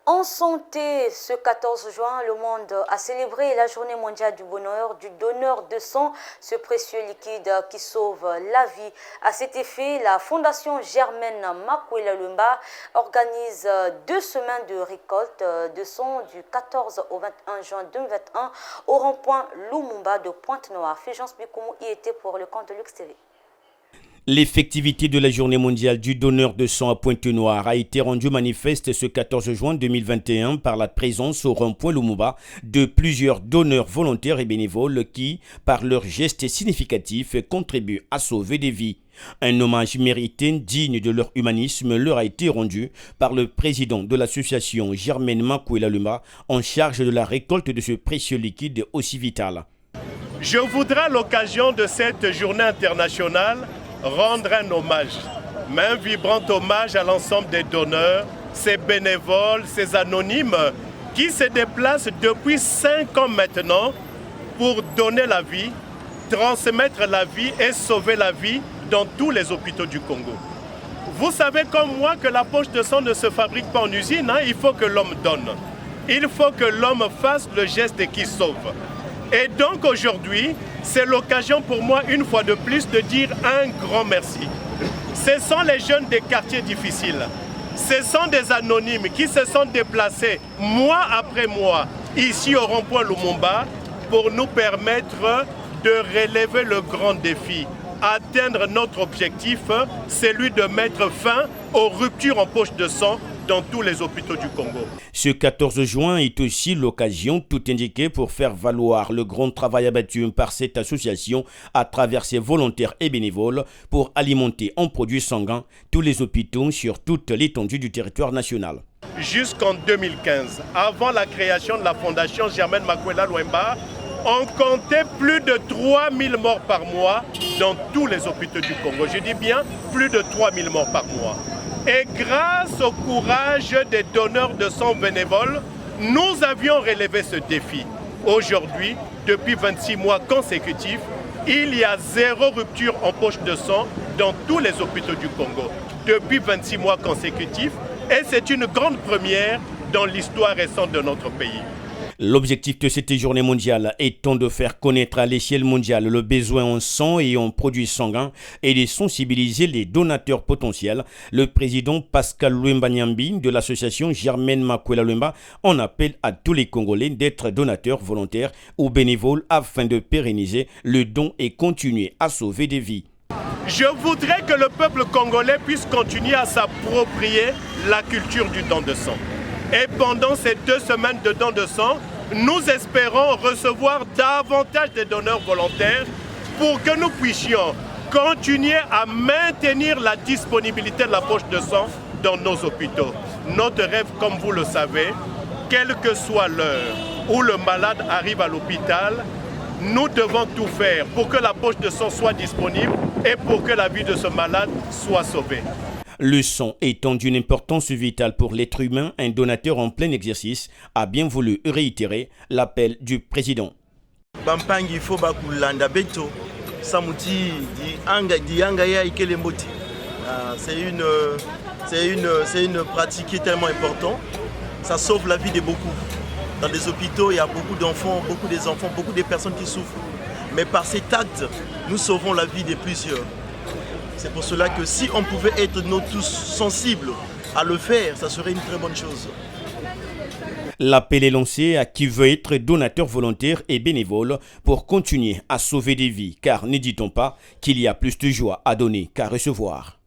En santé, ce 14 juin, le monde a célébré la journée mondiale du bonheur du donneur de sang, ce précieux liquide qui sauve la vie. À cet effet, la Fondation Germaine Makwela Lumba organise 2 semaines de récolte de sang du 14 au 21 juin 2021 au rond-point Lumumba de Pointe-Noire. Fulgence Bikoumou y était pour le compte de Lux TV. L'effectivité de la journée mondiale du donneur de sang à Pointe-Noire a été rendue manifeste ce 14 juin 2021 par la présence au rond-point Lumumba de plusieurs donneurs volontaires et bénévoles qui, par leurs gestes significatifs, contribuent à sauver des vies. Un hommage mérité, digne de leur humanisme, leur a été rendu par le président de l'association Germaine Makwela Lumba en charge de la récolte de ce précieux liquide aussi vital. Je voudrais à l'occasion de cette journée internationale rendre un hommage, mais un vibrant hommage à l'ensemble des donneurs, ces bénévoles, ces anonymes qui se déplacent depuis 5 ans maintenant pour donner la vie, transmettre la vie et sauver la vie dans tous les hôpitaux du Congo. Vous savez comme moi que la poche de sang ne se fabrique pas en usine, il faut que l'homme donne. Il faut que l'homme fasse le geste qui sauve. Et donc aujourd'hui, c'est l'occasion pour moi, une fois de plus, de dire un grand merci. Ce sont les jeunes des quartiers difficiles. Ce sont des anonymes qui se sont déplacés mois après mois ici au rond-point Lumumba pour nous permettre de relever le grand défi, atteindre notre objectif, celui de mettre fin aux ruptures en poche de sang dans tous les hôpitaux du Congo. Ce 14 juin est aussi l'occasion tout indiquée pour faire valoir le grand travail abattu par cette association à travers ses volontaires et bénévoles pour alimenter en produits sanguins tous les hôpitaux sur toute l'étendue du territoire national. Jusqu'en 2015, avant la création de la Fondation Germaine Makwela Lumba, on comptait plus de 3000 morts par mois dans tous les hôpitaux du Congo. Je dis bien plus de 3000 morts par mois. Et grâce au courage des donneurs de sang bénévoles, nous avions relevé ce défi. Aujourd'hui, depuis 26 mois consécutifs, il y a 0 rupture en poche de sang dans tous les hôpitaux du Congo. Depuis 26 mois consécutifs, et c'est une grande première dans l'histoire récente de notre pays. L'objectif de cette journée mondiale étant de faire connaître à l'échelle mondiale le besoin en sang et en produits sanguins et de sensibiliser les donateurs potentiels, le président Pascal Lumba Nyambi de l'association Germaine Makwela Lumba en appelle à tous les Congolais d'être donateurs volontaires ou bénévoles afin de pérenniser le don et continuer à sauver des vies. Je voudrais que le peuple congolais puisse continuer à s'approprier la culture du don de sang. Et pendant ces 2 semaines de don de sang, nous espérons recevoir davantage de donneurs volontaires pour que nous puissions continuer à maintenir la disponibilité de la poche de sang dans nos hôpitaux. Notre rêve, comme vous le savez, quelle que soit l'heure où le malade arrive à l'hôpital, nous devons tout faire pour que la poche de sang soit disponible et pour que la vie de ce malade soit sauvée. Le sang étant d'une importance vitale pour l'être humain, un donateur en plein exercice a bien voulu réitérer l'appel du président. Bampangi faut bakulanda beto samuti di anga ya ikelemboti. C'est une pratique qui est tellement importante. Ça sauve la vie de beaucoup. Dans les hôpitaux, il y a beaucoup d'enfants, beaucoup de personnes qui souffrent. Mais par cet acte, nous sauvons la vie de plusieurs. C'est pour cela que si on pouvait être nous tous sensibles à le faire, ça serait une très bonne chose. L'appel est lancé à qui veut être donateur volontaire et bénévole pour continuer à sauver des vies, car ne dit-on pas qu'il y a plus de joie à donner qu'à recevoir.